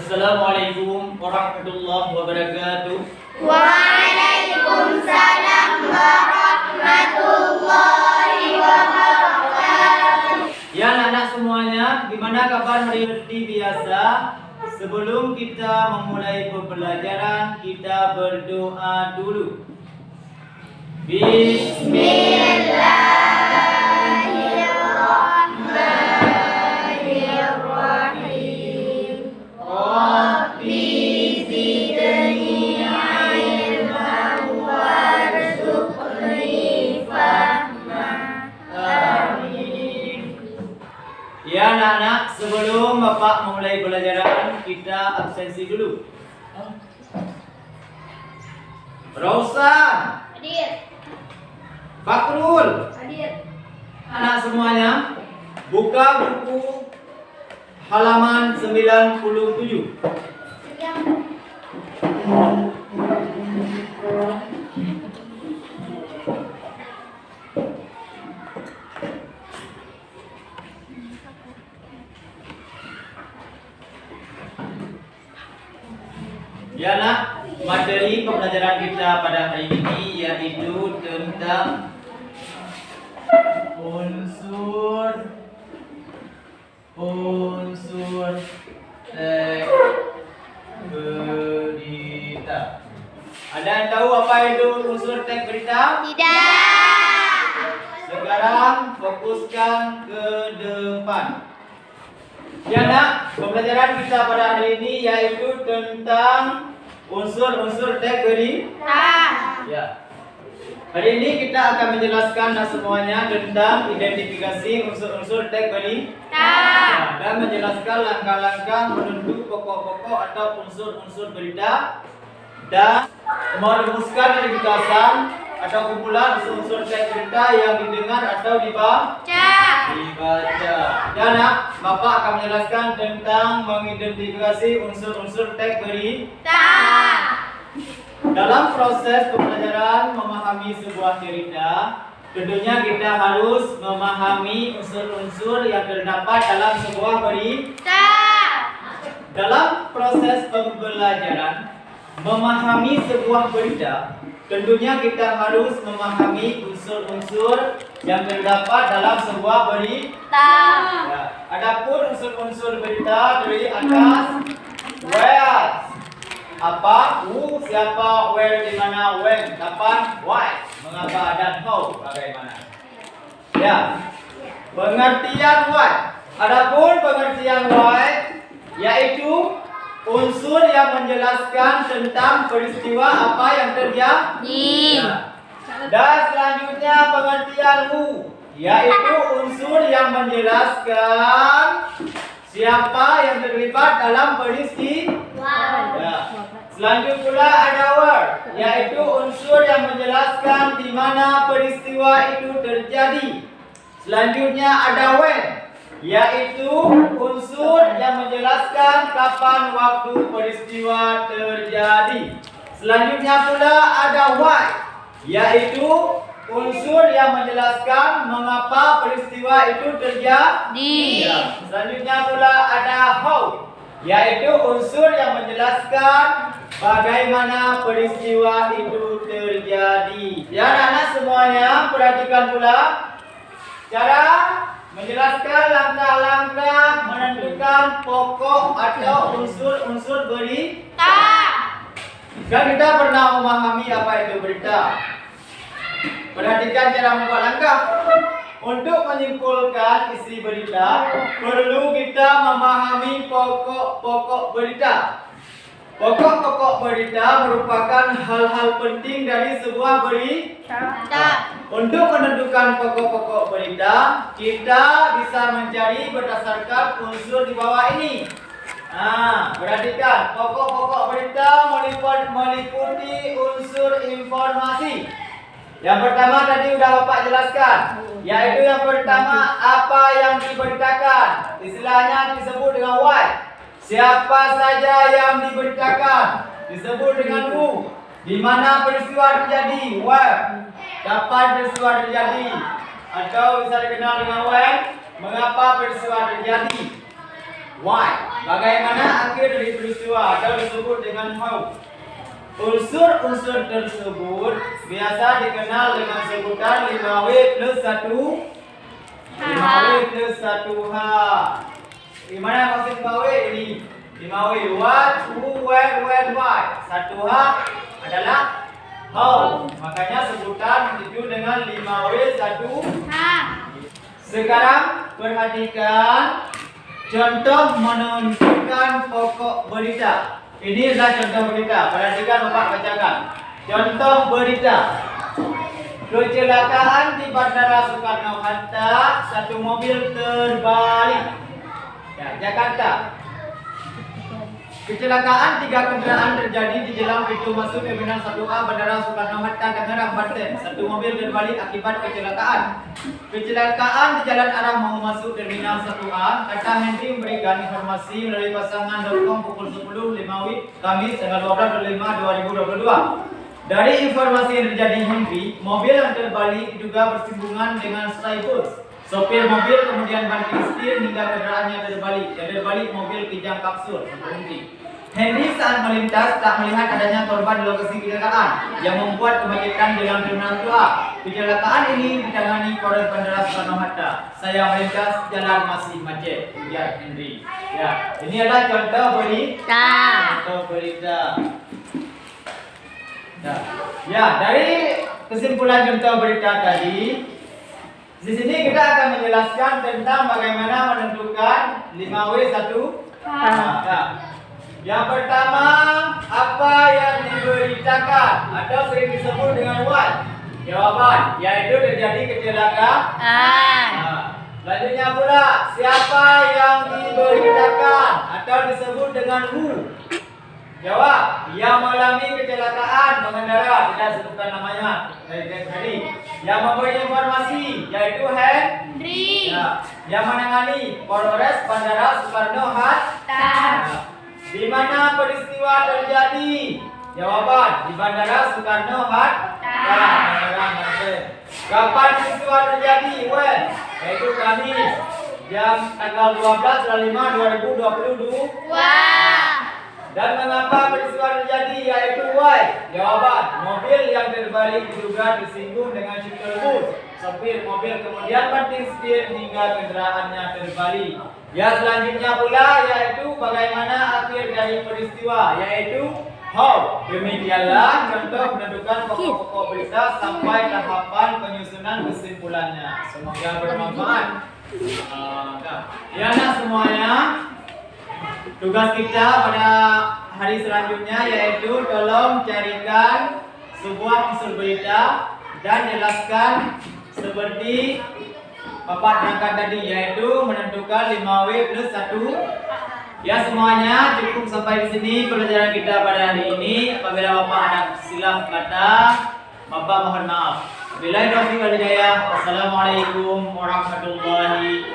Assalamualaikum warahmatullahi wabarakatuh. Waalaikumsalam warahmatullahi wabarakatuh. Ya anak-anak semuanya, gimana kabar hari seperti biasa? Sebelum kita memulai pembelajaran, kita berdoa dulu. Bismillahirrahmanirrahim. Rabbi zidni ilman warzuqni fahma. Amin. Ya anak-anak, sebelum Bapak memulai pelajaran, kita absensi dulu. Rausan, Hadir. Fakrul, Hadir. anak semuanya, buka buku halaman 97. Ya nak, materi pembelajaran kita pada hari ini yaitu tentang unsur teks berita. Ada yang tahu apa itu unsur teks berita? Tidak. Sekarang fokuskan ke depan. Ya nak, pembelajaran kita pada hari ini yaitu tentang unsur teks berita. Ya. Hari ini kita akan menjelaskan semuanya tentang identifikasi unsur-unsur teks berita dan menjelaskan langkah-langkah menentukan pokok-pokok atau unsur-unsur berita dan merumuskan ringkasan atau kumpulan unsur-unsur teks berita yang didengar atau dibaca. Dan Bapak akan menjelaskan tentang mengidentifikasi unsur-unsur teks berita. Dalam proses pembelajaran memahami sebuah cerita, tentunya kita harus memahami unsur-unsur yang terdapat dalam sebuah berita. Dalam proses pembelajaran memahami sebuah berita, tentunya kita harus memahami unsur-unsur yang terdapat dalam sebuah berita. Ya. Adapun unsur-unsur berita dari atas, where, apa, who, siapa, where, di mana, when, kapan, why, mengapa, dan how, bagaimana. Ya. Pengertian why. Adapun pengertian why yaitu unsur yang menjelaskan tentang peristiwa apa yang terjadi. Ya. Dan selanjutnya pengertian who yaitu unsur yang menjelaskan siapa yang terlibat dalam peristiwa. Ya. Selanjutnya pula ada where yaitu unsur yang menjelaskan di mana peristiwa itu terjadi. Selanjutnya ada when yaitu unsur yang menjelaskan kapan waktu peristiwa terjadi. Selanjutnya pula ada why yaitu unsur yang menjelaskan mengapa peristiwa itu terjadi. Ya. Selanjutnya pula ada how yaitu unsur yang menjelaskan bagaimana peristiwa itu terjadi. Ya anak-anak semuanya, perhatikan pula cara menjelaskan langkah-langkah menentukan pokok atau unsur-unsur berita. Kan kita pernah memahami apa itu berita. Perhatikan cara membuat langkah. Untuk menyimpulkan isi berita, perlu kita memahami pokok-pokok berita. Pokok-pokok berita merupakan hal-hal penting dari sebuah berita. Untuk menentukan pokok-pokok berita, kita bisa mencari berdasarkan unsur di bawah ini. Perhatikan, pokok-pokok berita meliputi unsur informasi. Yang pertama tadi sudah Bapak jelaskan, yaitu yang pertama apa yang diberitakan. Istilahnya disebut dengan why. Siapa saja yang diberitakan disebut dengan who. Di mana peristiwa terjadi, where. Kapan peristiwa terjadi, atau bisa dikenal dengan when. Mengapa peristiwa terjadi, why. Bagaimana akhir dari peristiwa atau disebut dengan how? Unsur-unsur tersebut biasa dikenal dengan sebutan 5W plus 1 5W plus 1H. Gimana maksud 5W ini? 5W what, who, where, when, why. 1H adalah how. Makanya sebutan itu dengan 5W 1H. Sekarang perhatikan contoh menunjukkan pokok berita. Ini adalah contoh berita. Perhatikan Bapak bacakan. Contoh berita. Kecelakaan di Bandara Soekarno-Hatta, satu mobil terbalik. Ya, Jakarta. Kecelakaan 3 kendaraan terjadi di jalan pintu masuk Terminal 1A Bandara Soekarno-Hatta, Tangerang, Banten. Satu mobil terbalik akibat kecelakaan. Kecelakaan di jalan arah mau masuk Terminal 1A. Kata Henry memberikan informasi melalui pasangan.com pukul 10.05 Kamis tanggal 12/5/2022. Dari informasi yang terjadi Henry, mobil yang terbalik diduga bersinggungan dengan Skybus. Sopir mobil kemudian banting setir hingga kendaraannya terbalik. Yang terbalik mobil kijang kapsul berhenti. Henry saat melintas tak melihat adanya korban di lokasi kecelakaan yang membuat kemacetan jalan Terminal 2A. Kecelakaan ini ditangani Polres Bandara Soekarno-Hatta. Saya melintas, jalan masih macet. Ujar Henry. Ya, ini adalah contoh berita. Contoh berita. Ya, dari kesimpulan contoh berita tadi, di sini kita akan menjelaskan tentang bagaimana menentukan 5W 1H. Yang pertama, apa yang diberitakan atau sering disebut dengan what? Jawaban, yaitu terjadi kecelakaan. Selanjutnya pula, siapa yang diberitakan atau disebut dengan who? Jawab, yang mengalami kecelakaan pengendara, tidak sebutkan namanya tadi. Yang memberi informasi yaitu Henry. Ya. Yang menangani Polres Bandara Soekarno-Hatta. Di mana peristiwa terjadi? Jawaban, di Bandara Soekarno-Hatta. Kapan peristiwa terjadi? When? Yaitu Kamis jam tanggal 12/5/2022. Dan mengapa peristiwa terjadi yaitu why? Jawaban, mobil yang terbalik diduga tersinggung dengan shuttle bus. Sopir mobil kemudian banting setir hingga kendaraannya terbalik. Ya, selanjutnya pula yaitu bagaimana akhir dari peristiwa yaitu how. Demikianlah contoh menentukan pokok-pokok berita sampai tahapan penyusunan kesimpulannya. Semoga bermanfaat. Ya, semuanya. Tugas kita pada hari selanjutnya yaitu tolong carikan sebuah unsur berita dan jelaskan seperti Bapak terangkan tadi, yaitu menentukan 5W plus 1. Ya, semuanya cukup sampai di sini pelajaran kita pada hari ini. Apabila Bapak ada silap kata, Bapak mohon maaf. Wabillahi taufiq wal hidayah. Wassalamualaikum warahmatullahi wabarakatuh.